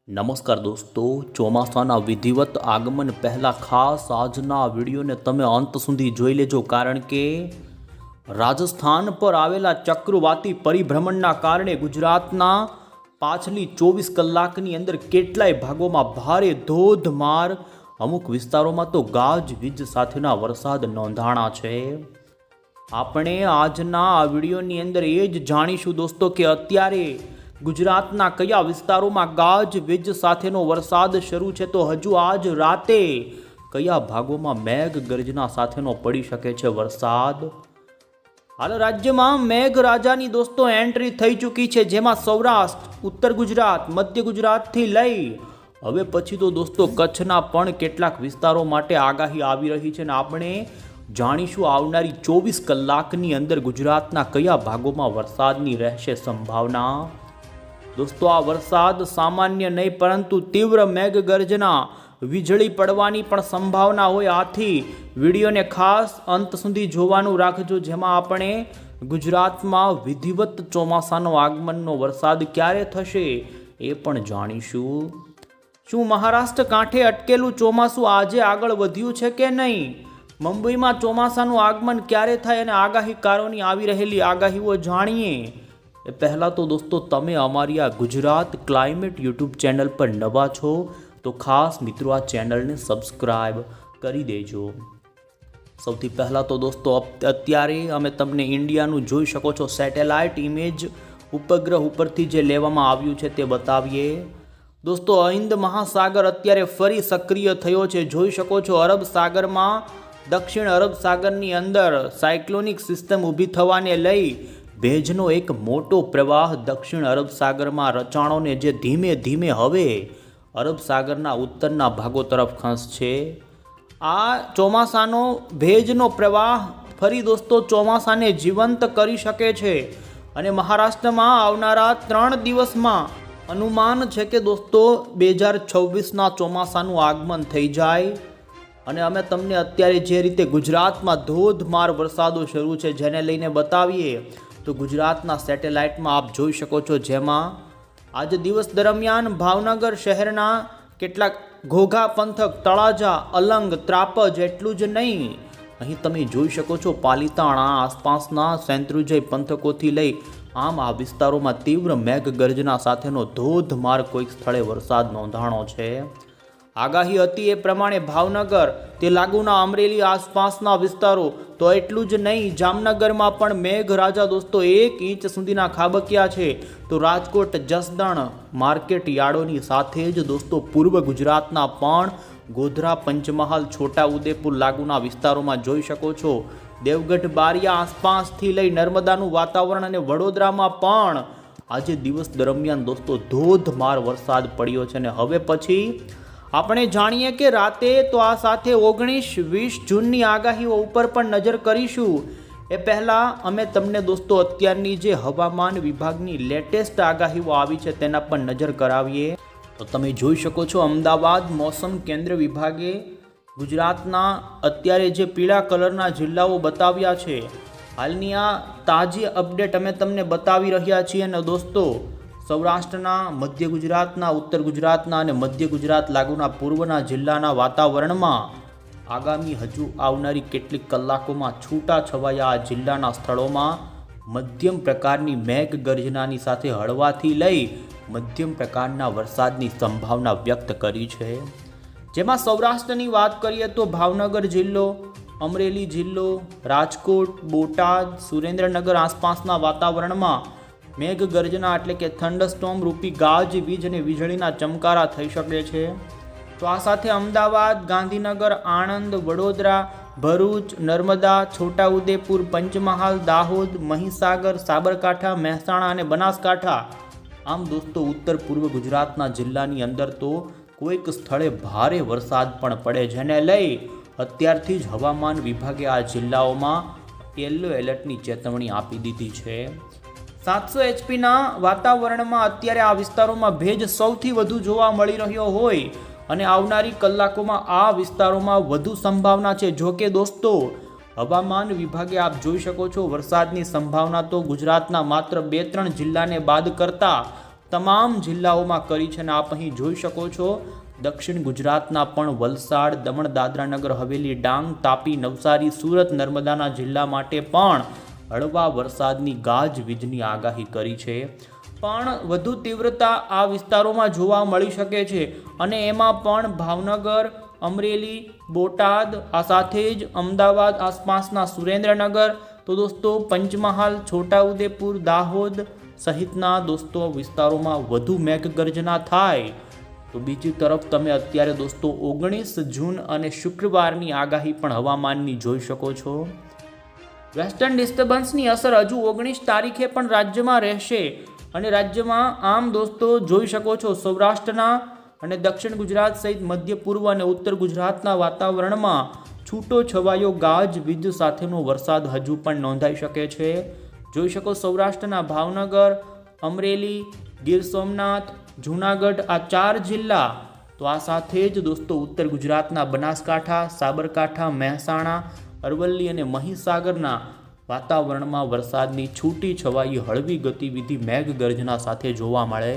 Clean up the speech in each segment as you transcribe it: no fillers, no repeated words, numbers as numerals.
નમસ્કાર દોસ્તો, ચોમાસાના વિધિવત આગમન પહેલાં ખાસ આજના વિડીયોને તમે અંત સુધી જોઈ લેજો, કારણ કે રાજસ્થાન પર આવેલા ચક્રવાતી પરિભ્રમણના કારણે ગુજરાતના પાછલી 24 કલાકની અંદર કેટલાય ભાગોમાં ભારે ધોધમાર, અમુક વિસ્તારોમાં તો ગાજવીજ સાથેના વરસાદ નોંધાણા છે. આપણે આજના આ વિડીયોની અંદર એ જ જાણીશું દોસ્તો કે અત્યારે ગુજરાતના કયા વિસ્તારોમાં ગાજવીજ સાથેનો વરસાદ શરૂ છે, તો હજુ આજ રાતે કયા ભાગોમાં મેઘગર્જના સાથેનો પડી શકે છે વરસાદ. હાલ રાજ્યમાં મેઘરાજાની દોસ્તો એન્ટ્રી થઈ ચૂકી છે, જેમાં સૌરાષ્ટ્ર, ઉત્તર ગુજરાત, મધ્ય ગુજરાતથી લઈ હવે પછી તો દોસ્તો કચ્છના પણ કેટલાક વિસ્તારો માટે આગાહી આવી રહી છે, અને આપણે જાણીશું આવનારી 24 કલાકની અંદર ગુજરાતના કયા ભાગોમાં વરસાદની રહેશે સંભાવના. દોસ્તો, આ વરસાદ સામાન્ય નહીં પરંતુ તીવ્ર મેઘગર્જના, વીજળી પડવાની પણ સંભાવના હોય, આથી વિડીયોને ખાસ અંત સુધી જોવાનું રાખજો, જેમાં આપણે ગુજરાતમાં વિધિવત ચોમાસાનો આગમનનો વરસાદ ક્યારે થશે એ પણ જાણીશું. શું મહારાષ્ટ્ર કાંઠે અટકેલું ચોમાસું આજે આગળ વધ્યું છે કે નહીં? મુંબઈમાં ચોમાસાનું આગમન ક્યારે થાય અને આગાહીકારોની આવી રહેલી આગાહીઓ જાણીએ એ પહેલાં તો દોસ્તો, તમે અમારી આ ગુજરાત ક્લાઇમેટ યુટ્યુબ ચેનલ પર નવા છો તો ખાસ મિત્રો આ ચેનલને સબસ્ક્રાઈબ કરી દેજો. સૌથી પહેલાં તો દોસ્તો, અત્યારે અમે તમને ઇન્ડિયાનું જોઈ શકો છો સેટેલાઇટ ઇમેજ ઉપગ્રહ ઉપરથી જે લેવામાં આવ્યું છે તે બતાવીએ. દોસ્તો, હિન્દ મહાસાગર અત્યારે ફરી સક્રિય થયો છે. જોઈ શકો છો અરબ સાગરમાં, દક્ષિણ અરબ સાગરની અંદર સાયક્લોનિક સિસ્ટમ ઊભી થવાને લઈ ભેજનો એક મોટો પ્રવાહ દક્ષિણ અરબ સાગરમાં રચાણોને જે ધીમે ધીમે હવે અરબ સાગરના ઉત્તરના ભાગો તરફ ખસશે. આ ચોમાસાનો ભેજનો પ્રવાહ ફરી દોસ્તો ચોમાસાને જીવંત કરી શકે છે, અને મહારાષ્ટ્રમાં આવનારા 3 દિવસમાં અનુમાન છે કે દોસ્તો 2026ના ચોમાસાનું આગમન થઈ જાય. અને અમે તમને અત્યારે જે રીતે ગુજરાતમાં ધોધમાર વરસાદો શરૂ છે જેને લઈને બતાવીએ તો ગુજરાતના સેટેલાઇટમાં આપ જોઈ શકો છો, જેમાં આજે દિવસ દરમિયાન ભાવનગર શહેરના કેટલાક ઘોઘા પંથક, તળાજા, અલંગ, ત્રાપજ એટલું જ નહીં, અહીં તમે જોઈ શકો છો પાલિતાણા આસપાસના સેંત્રુજય પંથકોથી લઈ આમ આ વિસ્તારોમાં તીવ્ર મેઘગર્જના સાથેનો ધોધમાર કોઈક સ્થળે વરસાદ નોંધાણો છે. આગાહી હતી એ પ્રમાણે ભાવનગર, તે લાગુના અમરેલી આસપાસના વિસ્તારો, તો એટલું જ નહીં, જામનગરમાં પણ મેઘરાજા દોસ્તો 1 ઇંચ સુધીના ખાબક્યા છે. તો રાજકોટ, જસદણ, માર્કેટ યાર્ડોની સાથે જ દોસ્તો પૂર્વ ગુજરાતના પણ ગોધરા, પંચમહાલ, છોટા ઉદેપુર લાગુના વિસ્તારોમાં જોઈ શકો છો. દેવગઢ, બારિયા આસપાસથી લઈ નર્મદાનું વાતાવરણ અને વડોદરામાં પણ આજે દિવસ દરમિયાન દોસ્તો ધોધમાર વરસાદ પડ્યો છે. અને હવે પછી આપણે જાણીએ કે રાતે તો આ સાથે 19-20 જૂનની આગાહીઓ ઉપર પણ નજર કરીશું. એ પહેલાં અમે તમને દોસ્તો અત્યારની જે હવામાન વિભાગની લેટેસ્ટ આગાહીઓ આવી છે તેના પર નજર કરાવીએ. તો તમે જોઈ શકો છો અમદાવાદ મોસમ કેન્દ્ર વિભાગે ગુજરાતના અત્યારે જે પીળા કલરના જિલ્લાઓ બતાવ્યા છે, હાલની આ તાજી અપડેટ અમે તમને બતાવી રહ્યા છીએ. અને દોસ્તો, સૌરાષ્ટ્રના, મધ્ય ગુજરાતના, ઉત્તર ગુજરાતના અને મધ્ય ગુજરાત લાગુના પૂર્વના જિલ્લાના વાતાવરણમાં આગામી હજુ આવનારી કેટલીક કલાકોમાં છૂટા છવાયા આ જિલ્લાના સ્થળોમાં મધ્યમ પ્રકારની મેઘગર્જનાની સાથે હળવાથી લઈ મધ્યમ પ્રકારના વરસાદની સંભાવના વ્યક્ત કરી છે. જેમાં સૌરાષ્ટ્રની વાત કરીએ તો ભાવનગર જિલ્લો, અમરેલી જિલ્લો, રાજકોટ, બોટાદ, સુરેન્દ્રનગર આસપાસના વાતાવરણમાં મેઘગર્જના એટલે કે થંડરસ્ટોર્મ રૂપી ગાજવીજ અને વીજળીના ચમકારા થઈ શકે છે. તો આ સાથે અમદાવાદ, ગાંધીનગર, આણંદ, વડોદરા, ભરૂચ, નર્મદા, છોટાઉદેપુર, પંચમહાલ, દાહોદ, મહીસાગર, સાબરકાંઠા, મહેસાણા અને બનાસકાંઠા, આમ દોસ્તો ઉત્તર પૂર્વ ગુજરાતના જિલ્લાની અંદર તો કોઈક સ્થળે ભારે વરસાદ પણ પડે, જેને લઈ અત્યારથી જ હવામાન વિભાગે આ જિલ્લાઓમાં યલો એલર્ટની ચેતવણી આપી દીધી છે. 700 HPના વાતાવરણમાં અત્યારે આ વિસ્તારોમાં ભેજ સૌથી વધુ જોવા મળી રહ્યો હોય અને આવનારી કલાકોમાં આ વિસ્તારોમાં વધુ સંભાવના છે. જો કે દોસ્તો, હવામાન વિભાગે આપ જોઈ શકો છો વરસાદની સંભાવના તો ગુજરાતના માત્ર 2-3 જિલ્લાને બાદ કરતા તમામ જિલ્લાઓમાં કરી છે અને આપ અહીં જોઈ શકો છો દક્ષિણ ગુજરાતના પણ વલસાડ, દમણ, દાદરા નગર હવેલી, ડાંગ, તાપી, નવસારી, સુરત, નર્મદાના જિલ્લા માટે પણ હળવા વરસાદની ગાજવીજની આગાહી કરી છે. પણ વધુ તીવ્રતા આ વિસ્તારોમાં જોવા મળી શકે છે અને એમાં પણ ભાવનગર, અમરેલી, બોટાદ, આ સાથે જ અમદાવાદ આસપાસના સુરેન્દ્રનગર, તો દોસ્તો પંચમહાલ, છોટાઉદેપુર, દાહોદ સહિતના દોસ્તો વિસ્તારોમાં વધુ મેઘગર્જના થાય. તો બીજી તરફ તમે અત્યારે દોસ્તો 19 જૂન અને શુક્રવારની આગાહી પણ હવામાનની જોઈ શકો છો. વેસ્ટર્ન ડિસ્ટર્બન્સની અસર હજુ 19 તારીખે પણ રાજ્યમાં રહેશે અને રાજ્યમાં આમ દોસ્તો જોઈ શકો છો સૌરાષ્ટ્રના અને દક્ષિણ ગુજરાત સહિત મધ્ય પૂર્વ અને ઉત્તર ગુજરાતના વાતાવરણમાં છૂટો છવાયો ગાજવીજ સાથેનો વરસાદ હજુ પણ નોંધાઈ શકે છે. જોઈ શકો સૌરાષ્ટ્રના ભાવનગર, અમરેલી, ગીર સોમનાથ, જૂનાગઢ આ 4 જિલ્લા, તો આ સાથે જ દોસ્તો ઉત્તર ગુજરાતના બનાસકાંઠા, સાબરકાંઠા, મહેસાણા, અરવલ્લી અને મહીસાગરના વાતાવરણમાં વરસાદની છૂટી છવાઈ હળવી ગતિવિધિ મેઘગર્જના સાથે જોવા મળે.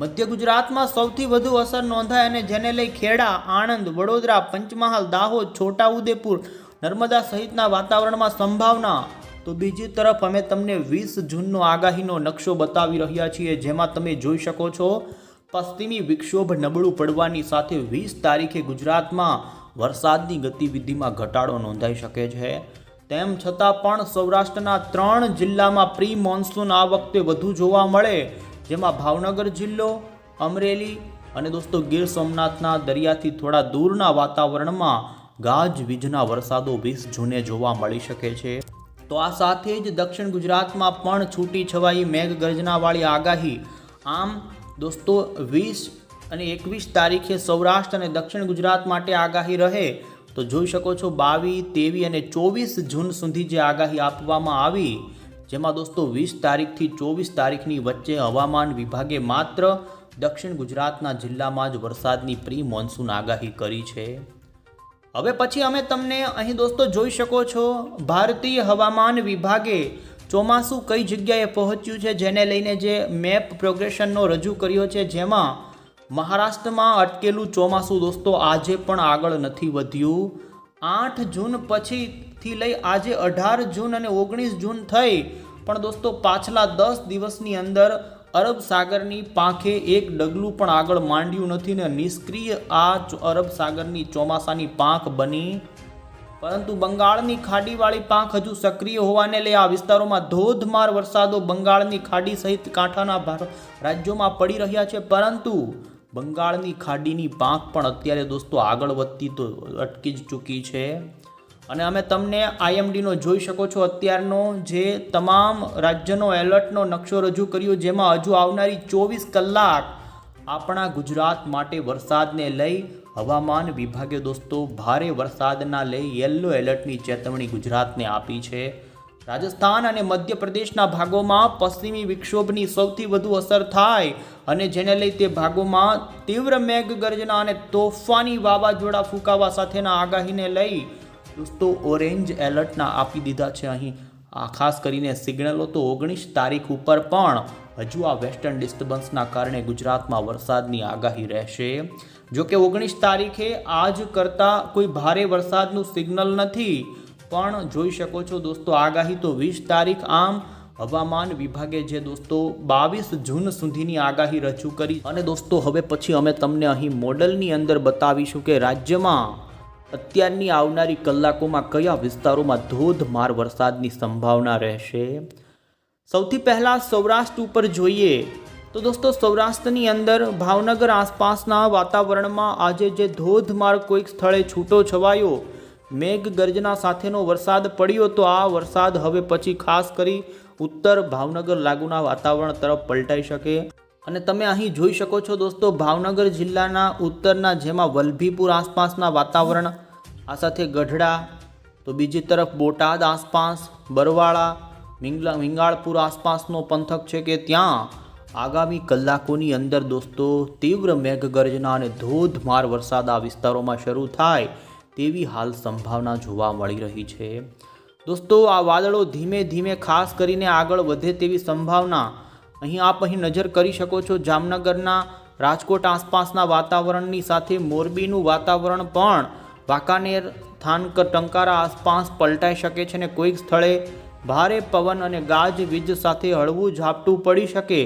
મધ્ય ગુજરાતમાં સૌથી વધુ અસર નોંધાય અને જેને લઈ ખેડા, આણંદ, વડોદરા, પંચમહાલ, દાહોદ, છોટાઉદેપુર, નર્મદા સહિતના વાતાવરણમાં સંભાવના. તો બીજી તરફ અમે તમને 20 જૂનનો આગાહીનો નકશો બતાવી રહ્યા છીએ, જેમાં તમે જોઈ શકો છો પશ્ચિમી વિક્ષોભ નબળું પડવાની સાથે 20 તારીખે ગુજરાતમાં વરસાદની ગતિવિધિમાં ઘટાડો નોંધાઈ શકે છે. તેમ છતાં પણ સૌરાષ્ટ્રના 3 જિલ્લામાં પ્રી મોન્સૂન આ વખતે વધુ જોવા મળે, જેમાં ભાવનગર જિલ્લો, અમરેલી અને દોસ્તો ગીર સોમનાથના દરિયાથી થોડા દૂરના વાતાવરણમાં ગાજવીજના વરસાદો 20 જૂને જોવા મળી શકે છે. તો આ સાથે જ દક્ષિણ ગુજરાતમાં પણ છૂટી છવાઈ મેઘગર્જનાવાળી આગાહી. આમ દોસ્તો 20 અને 21 તારીખે સૌરાષ્ટ્ર અને દક્ષિણ ગુજરાત માટે આગાહી રહે. તો જોઈ શકો છો 22, 23 અને 24 જૂન સુધી જે આગાહી આપવામાં આવી, જેમાં દોસ્તો 20 તારીખથી 24 તારીખની વચ્ચે હવામાન વિભાગે માત્ર દક્ષિણ ગુજરાતના જિલ્લામાં જ વરસાદની પ્રી મોન્સૂન આગાહી કરી છે. હવે પછી અમે તમને અહીં દોસ્તો જોઈ શકો છો ભારતીય હવામાન વિભાગે ચોમાસું કઈ જગ્યાએ પહોંચ્યું છે, જેને લઈને જે મેપ પ્રોગ્રેશનનો રજૂ કર્યો છે, જેમાં મહારાષ્ટ્રમાં અટકેલું ચોમાસું દોસ્તો આજે પણ આગળ નથી વધ્યું. 8 જૂન પછીથી લઈ આજે 18 જૂન અને 19 જૂન થઈ, પણ દોસ્તો પાછલા 10 દિવસની અંદર અરબ સાગરની પાંખે એક ડગલું પણ આગળ માંડ્યું નથી ને નિષ્ક્રિય આ અરબ સાગરની ચોમાસાની પાંખ બની. પરંતુ બંગાળની ખાડીવાળી પાંખ હજુ સક્રિય હોવાને લઈ આ વિસ્તારોમાં ધોધમાર વરસાદો બંગાળની ખાડી સહિત કાંઠાના રાજ્યોમાં પડી રહ્યા છે. પરંતુ બંગાળની ખાડીની પાંખ પણ અત્યારે દોસ્તો આગળ વધતી તો અટકી જ ચૂકી છે. અને અમે તમને IMDનો જોઈ શકો છો અત્યારનો જે તમામ રાજ્યનો એલર્ટનો નકશો રજૂ કર્યો, જેમાં હજુ આવનારી 24 કલાક આપણા ગુજરાત માટે વરસાદને લઈ હવામાન વિભાગે દોસ્તો ભારે વરસાદના લઈ યલો એલર્ટની ચેતવણી ગુજરાતને આપી છે. રાજસ્થાન અને મધ્યપ્રદેશના ભાગોમાં પશ્ચિમી વિક્ષોભની સૌથી વધુ અસર થાય અને જેને લઈ તે ભાગોમાં તીવ્ર મેઘગર્જના અને તોફાની વાવાઝોડા ફૂંકાવા સાથેના આગાહીને લઈ દોસ્તો ઓરેન્જ એલર્ટના આપી દીધા છે. અહીં આ ખાસ કરીને સિગ્નલો તો 19 તારીખ ઉપર પણ હજુ આ વેસ્ટર્ન ડિસ્ટર્બન્સના કારણે ગુજરાતમાં વરસાદની આગાહી રહેશે. જોકે 19 તારીખે આજ કરતાં કોઈ ભારે વરસાદનું સિગ્નલ નથી, પણ જોઈ શકો છો દોસ્તો આગાહી તો 20 તારીખ. આમ હવામાન વિભાગે જે દોસ્તો 22 જૂન સુધીની આગાહી રજૂ કરી. અને દોસ્તો હવે પછી અમે તમને અહીં મોડલની અંદર બતાવીશું કે રાજ્યમાં અત્યારની આવનારી કલાકોમાં કયા વિસ્તારોમાં ધોધમાર વરસાદની સંભાવના રહેશે. સૌથી પહેલાં સૌરાષ્ટ્ર ઉપર જોઈએ તો દોસ્તો સૌરાષ્ટ્રની અંદર ભાવનગર આસપાસના વાતાવરણમાં આજે જે ધોધમાર કોઈક સ્થળે છૂટો છવાયો મેઘગર્જના સાથેનો વરસાદ પડ્યો, તો આ વરસાદ હવે પછી ખાસ કરી ઉત્તર ભાવનગર લાગુના વાતાવરણ તરફ પલટાઈ શકે. અને તમે અહીં જોઈ શકો છો દોસ્તો ભાવનગર જિલ્લાના ઉત્તરના, જેમાં વલભીપુર આસપાસના વાતાવરણ, આ સાથે ગઢડા, તો બીજી તરફ બોટાદ આસપાસ, બરવાળા, મિંગાળપુર આસપાસનો પંથક છે કે ત્યાં આગામી કલાકોની અંદર દોસ્તો તીવ્ર મેઘગર્જના અને ધોધમાર વરસાદ આ વિસ્તારોમાં શરૂ થાય તેવી હાલ સંભાવના જોવા મળી રહી છે. દોસ્તો આ વાદળો ધીમે ધીમે ખાસ કરીને આગળ વધે તેવી સંભાવના. અહીં આપ નજર કરી શકો છો જામનગરના રાજકોટ આસપાસના વાતાવરણની સાથે મોરબીનું વાતાવરણ પણ વાંકાનેર થાનક ટંકારા આસપાસ પલટાઈ શકે છે અને કોઈક સ્થળે ભારે પવન અને ગાજવીજ સાથે હળવું ઝાપટું પડી શકે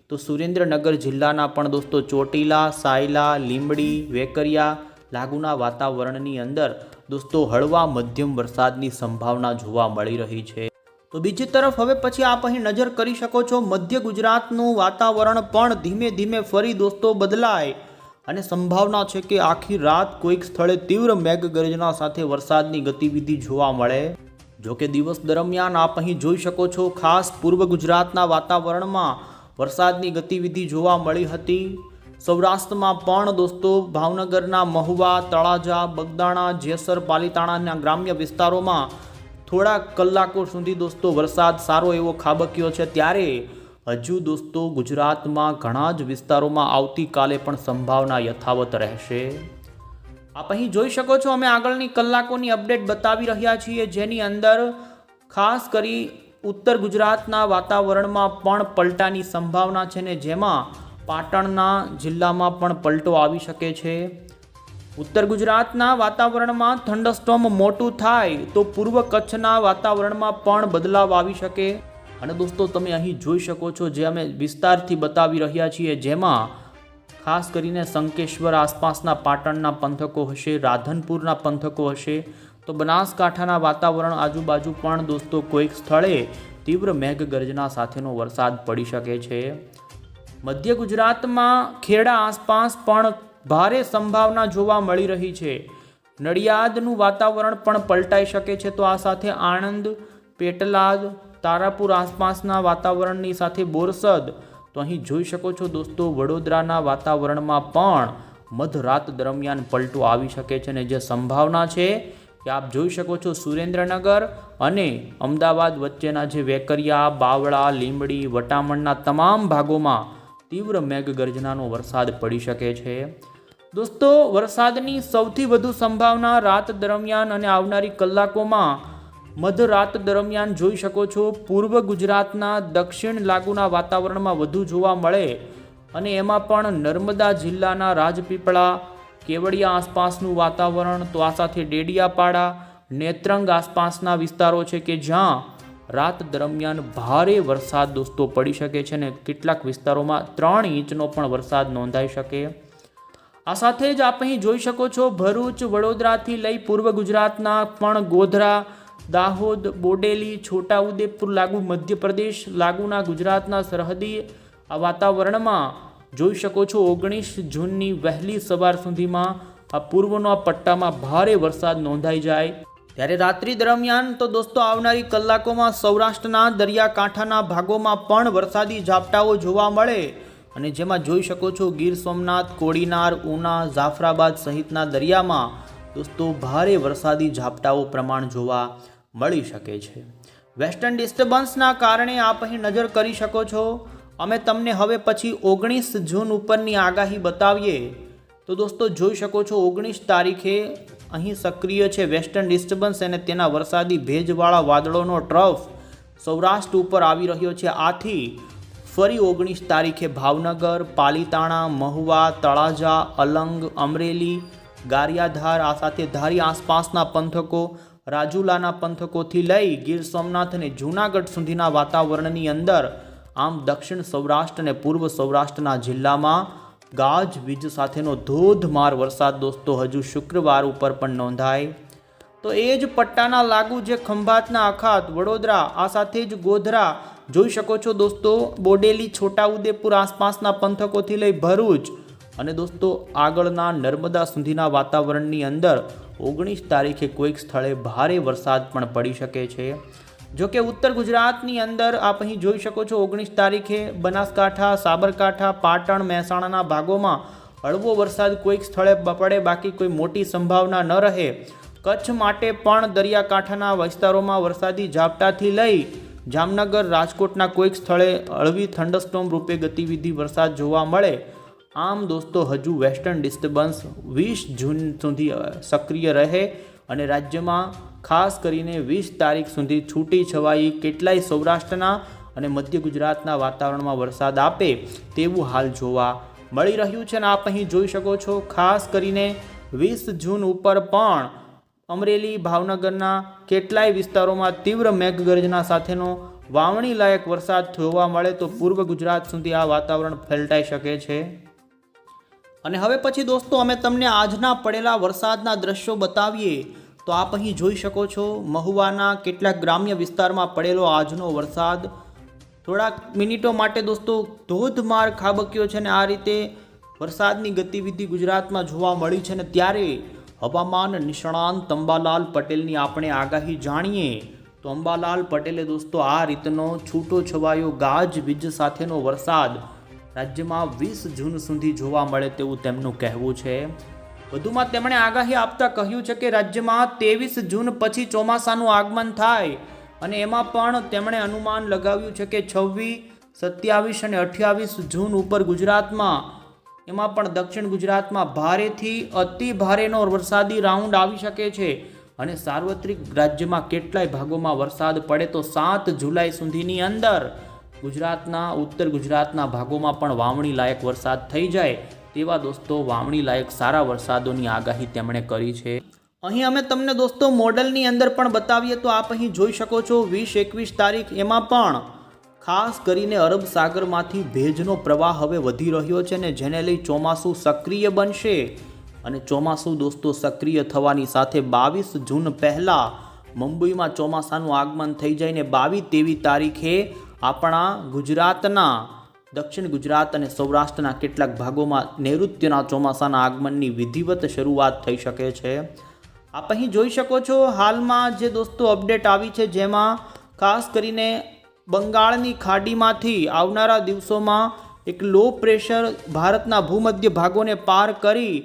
તો સુરેન્દ્રનગર જિલ્લાના પણ દોસ્તો ચોટીલા, સાયલા, લીંબડી, વેકરિયા લાગુના વાતાવરણની અંદર દોસ્તો હળવા મધ્યમ વરસાદની સંભાવના જોવા મળી રહી છે। તો બીજી તરફ હવે પછી આપ અહીં નજર કરી શકો છો મધ્ય ગુજરાતનું વાતાવરણ પણ ધીમે ધીમે ફરી દોસ્તો બદલાય અને સંભાવના છે કે આખી રાત કોઈક સ્થળે તીવ્ર મેઘગર્જના સાથે વરસાદની ગતિવિધિ જોવા મળે। જો કે દિવસ દરમિયાન આપ અહીં જોઈ શકો છો ખાસ પૂર્વ ગુજરાતના વાતાવરણમાં વરસાદની ગતિવિધિ જોવા મળી હતી। સૌરાષ્ટ્રમાં પણ દોસ્તો ભાવનગરના મહુવા, તળાજા, બગદાણા, જેસર, પાલીતાણાના ગ્રામ્ય વિસ્તારોમાં થોડા કલાકો સુધી દોસ્તો વરસાદ સારો એવો ખાબક્યો છે। ત્યારે હજુ દોસ્તો ગુજરાતમાં ઘણા જ વિસ્તારોમાં આવતીકાલે પણ સંભાવના યથાવત રહેશે। આપ અહીં જોઈ શકો છો અમે આગળની કલાકોની અપડેટ બતાવી રહ્યા છીએ, જેની અંદર ખાસ કરી ઉત્તર ગુજરાતના વાતાવરણમાં પણ પલટાની સંભાવના છે ને જેમાં પાટણના જિલ્લામાં પણ પલટો આવી શકે છે। ઉત્તર ગુજરાતના વાતાવરણમાં થંડરસ્ટોર્મ મોટું થાય તો પૂર્વ કચ્છના વાતાવરણમાં પણ બદલાવ આવી શકે અને દોસ્તો તમે અહીં જોઈ શકો છો જે અમે વિસ્તારથી બતાવી રહ્યા છીએ, જેમાં ખાસ કરીને શંકેશ્વર આસપાસના પાટણના પંથકો હશે, રાધનપુરના પંથકો હશે, તો બનાસકાંઠાના વાતાવરણ આજુબાજુ પણ દોસ્તો કોઈક સ્થળે તીવ્ર મેઘગર્જના સાથેનો વરસાદ પડી શકે છે। મધ્ય ગુજરાતમાં ખેડા આસપાસ પણ ભારે સંભાવના જોવા મળી રહી છે। નડિયાદનું વાતાવરણ પણ પલટાઈ શકે છે, તો આ સાથે આણંદ, પેટલાદ, તારાપુર આસપાસના વાતાવરણની સાથે બોરસદ, તો અહીં જોઈ શકો છો દોસ્તો વડોદરાના વાતાવરણમાં પણ મધરાત દરમિયાન પલટો આવી શકે છે અને જે સંભાવના છે કે આપ જોઈ શકો છો સુરેન્દ્રનગર અને અમદાવાદ વચ્ચેના જે વેકરિયા, બાવળા, લીંબડી, વટામણના તમામ ભાગોમાં તીવ્ર મેઘગર્જનાનો વરસાદ પડી શકે છે। દોસ્તો વરસાદની સૌથી વધુ સંભાવના રાત દરમિયાન અને આવનારી કલાકોમાં મધરાત દરમિયાન જોઈ શકો છો પૂર્વ ગુજરાતના દક્ષિણ લાગુના વાતાવરણમાં વધુ જોવા મળે અને એમાં પણ નર્મદા જિલ્લાના રાજપીપળા, કેવડિયા આસપાસનું વાતાવરણ, તો આ સાથે ડેડિયાપાડા, નેત્રંગ આસપાસના વિસ્તારો છે કે જ્યાં રાત દરમિયાન ભારે વરસાદ દોસ્તો પડી શકે છે અને કેટલાક વિસ્તારોમાં 3 ઇંચનો પણ વરસાદ નોંધાઈ શકે। આ સાથે જ આપ અહીં જોઈ શકો છો ભરૂચ, વડોદરાથી લઈ પૂર્વ ગુજરાતના પણ ગોધરા, દાહોદ, બોડેલી, છોટાઉદેપુર લાગુ, મધ્યપ્રદેશ લાગુના ગુજરાતના સરહદી આ વાતાવરણમાં જોઈ શકો છો 19 જૂનની વહેલી સવાર સુધીમાં આ પૂર્વના પટ્ટામાં ભારે વરસાદ નોંધાઈ જાય। ત્યારે રાત્રિ દરમિયાન તો દોસ્તો આવનારી કલાકોમાં સૌરાષ્ટ્રના દરિયાકાંઠાના ભાગોમાં પણ વરસાદી ઝાપટાઓ જોવા મળે અને જેમાં જોઈ શકો છો ગીર સોમનાથ, કોડીનાર, ઉના, જાફરાબાદ સહિતના દરિયામાં દોસ્તો ભારે વરસાદી ઝાપટાઓ પ્રમાણ જોવા મળી શકે છે। વેસ્ટર્ન ડિસ્ટર્બન્સના કારણે આપ અહીં નજર કરી શકો છો અમે તમને હવે પછી 19 જૂન ઉપરની આગાહી બતાવીએ તો દોસ્તો જોઈ શકો છો 19 તારીખે અહીં સક્રિય છે વેસ્ટર્ન ડિસ્ટર્બન્સ અને તેના વરસાદી ભેજવાળા વાદળોનો ટ્રફ સૌરાષ્ટ્ર ઉપર આવી રહ્યો છે। આથી ફરી 19 તારીખે ભાવનગર, પાલીતાણા, મહુવા, તળાજા, અલંગ, અમરેલી, ગારિયાધાર, આ સાથે ધારી આસપાસના પંથકો, રાજુલાના પંથકોથી લઈ ગીર સોમનાથ અને જૂનાગઢ સુધીના વાતાવરણની અંદર આમ દક્ષિણ સૌરાષ્ટ્ર અને પૂર્વ સૌરાષ્ટ્રના જિલ્લામાં ગાજવીજ સાથેનો ધોધમાર વરસાદ દોસ્તો હજુ શુક્રવાર ઉપર પણ નોંધાય। તો એ જ પટ્ટાના લાગુ જે ખંભાતના અખાત, વડોદરા, આ સાથે જ ગોધરા જોઈ શકો છો દોસ્તો, બોડેલી, છોટાઉદેપુર આસપાસના પંથકોથી લઈ ભરૂચ અને દોસ્તો આગળના નર્મદા સુધીના વાતાવરણની અંદર 19 તારીખે કોઈક સ્થળે ભારે વરસાદ પણ પડી શકે છે। જો કે ઉત્તર ગુજરાતની અંદર આપ અહીં જોઈ શકો છો 19 તારીખે બનાસકાંઠા, સાબરકાંઠા, પાટણ, મહેસાણાના ભાગોમાં હળવો વરસાદ કોઈક સ્થળે પડે, બાકી કોઈ મોટી સંભાવના ન રહે। કચ્છ માટે પણ દરિયાકાંઠાના વિસ્તારોમાં વરસાદી ઝાપટાથી લઈ જામનગર, રાજકોટના કોઈક સ્થળે હળવી થંડરસ્ટોર્મ રૂપે ગતિવિધિ વરસાદ જોવા મળે। આમ દોસ્તો હજુ વેસ્ટર્ન ડિસ્ટર્બન્સ 20 જૂન સુધી સક્રિય રહે અને રાજ્યમાં ખાસ કરીને 20 તારીખ સુધી છૂટી છવાઈ કેટલાય સૌરાષ્ટ્રના અને મધ્ય ગુજરાતના વાતાવરણમાં વરસાદ આપે તેવું હાલ જોવા મળી રહ્યું છે. અને આપ અહીં જોઈ શકો છો, ખાસ કરીને 20 જૂન ઉપર પણ અમરેલી, ભાવનગરના કેટલાય વિસ્તારોમાં તીવ્ર મેઘગર્જના સાથેનો વાવણી લાયક વરસાદ જોવા મળે તો પૂર્વ ગુજરાત સુધી આ વાતાવરણ ફેલાઈ શકે છે. અને હવે પછી દોસ્તો અમે તમને આજના પડેલા વરસાદના દ્રશ્યો બતાવીએ તો આપ અહીં જોઈ શકો છો, મહુવાના કેટલાક ગ્રામ્ય વિસ્તારમાં પડેલો આજનો વરસાદ થોડાક મિનિટો માટે દોસ્તો ધોધમાર ખાબક્યો છે. અને આ રીતે વરસાદની ગતિવિધિ ગુજરાતમાં જોવા મળી છે. ને ત્યારે હવામાન નિષ્ણાંત અંબાલાલ પટેલની આપણે આગાહી જાણીએ તો અંબાલાલ પટેલે દોસ્તો આ રીતનો છૂટો છવાયો ગાજવીજ સાથેનો વરસાદ રાજ્યમાં 20 જૂન સુધી જોવા મળે તેવું તેમનું કહેવું છે. વધુમાં તેમણે આગાહી આપતા કહ્યું છે કે રાજ્યમાં 23 જૂન પછી ચોમાસાનું આગમન થાય અને એમાં પણ તેમણે અનુમાન લગાવ્યું છે કે 26, 27 અને 28 જૂન ઉપર ગુજરાતમાં, એમાં પણ દક્ષિણ ગુજરાતમાં ભારેથી અતિ ભારેનો વરસાદી રાઉન્ડ આવી શકે છે. અને સાર્વત્રિક રાજ્યમાં કેટલાય ભાગોમાં વરસાદ પડે તો 7 જુલાઈ સુધીની અંદર ગુજરાતના ઉત્તર ગુજરાતના ભાગોમાં પણ વાવણી લાયક વરસાદ થઈ જાય તેવા દોસ્તો વાવણી લાયક સારા વરસાદોની આગાહી તેમણે કરી છે. અહીં અમે તમને દોસ્તો મોડલની અંદર પણ બતાવીએ તો આપ અહીં જોઈ શકો છો 20-21 તારીખ, એમાં પણ ખાસ કરીને અરબ સાગરમાંથી ભેજનો પ્રવાહ હવે વધી રહ્યો છે ને જેને લઈ ચોમાસું સક્રિય બનશે. અને ચોમાસું દોસ્તો સક્રિય થવાની સાથે 22 જૂન પહેલાં મુંબઈમાં ચોમાસાનું આગમન થઈ જાય ને 22-23 તારીખે આપણા ગુજરાતના દક્ષિણ ગુજરાત અને સૌરાષ્ટ્રના કેટલાક ભાગોમાં નૈઋત્યના ચોમાસાના આગમનની વિધિવત શરૂઆત થઈ શકે છે. આપ અહીં જોઈ શકો છો હાલમાં જે દોસ્તો અપડેટ આવી છે, જેમાં ખાસ કરીને બંગાળની ખાડીમાંથી આવનારા દિવસોમાં એક લો પ્રેશર ભારતના ભૂમધ્ય ભાગોને પાર કરી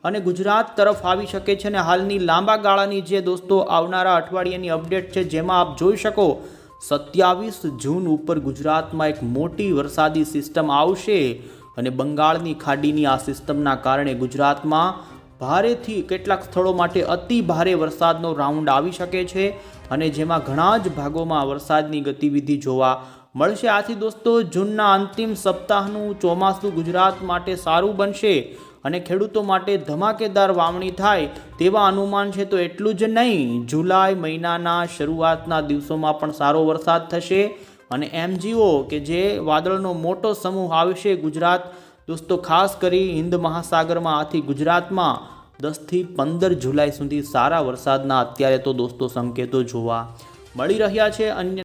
અને ગુજરાત તરફ આવી શકે છે. અને હાલની લાંબા ગાળાની જે દોસ્તો આવનારા અઠવાડિયાની અપડેટ છે, જેમાં આપ જોઈ શકો 27 જૂન ઉપર ગુજરાતમાં એક મોટી વરસાદી સિસ્ટમ આવશે અને બંગાળની ખાડીની આ સિસ્ટમના કારણે ગુજરાતમાં ભારેથી કેટલાક સ્થળો માટે અતિ ભારે વરસાદનો રાઉન્ડ આવી શકે છે અને જેમાં ઘણા જ ભાગોમાં વરસાદની ગતિવિધિ જોવા મળશે. આથી દોસ્તો જૂનના અંતિમ સપ્તાહનું ચોમાસું ગુજરાત માટે સારું બનશે અને ખેડૂતો માટે ધમાકેદાર વાવણી થાય તેવા અનુમાન છે. તો એટલું જ નહીં, જુલાઈ મહિનાના શરૂઆતના દિવસોમાં પણ સારો વરસાદ થશે અને MGO કે જે વાદળનો મોટો સમૂહ આવશે ગુજરાત દોસ્તો ખાસ કરી હિન્દ મહાસાગરમાં, આથી ગુજરાતમાં 10 થી 15 જુલાઈ સુધી સારા વરસાદના અત્યારે તો દોસ્તો સંકેતો જોવા મળી રહ્યા છે. અન્ય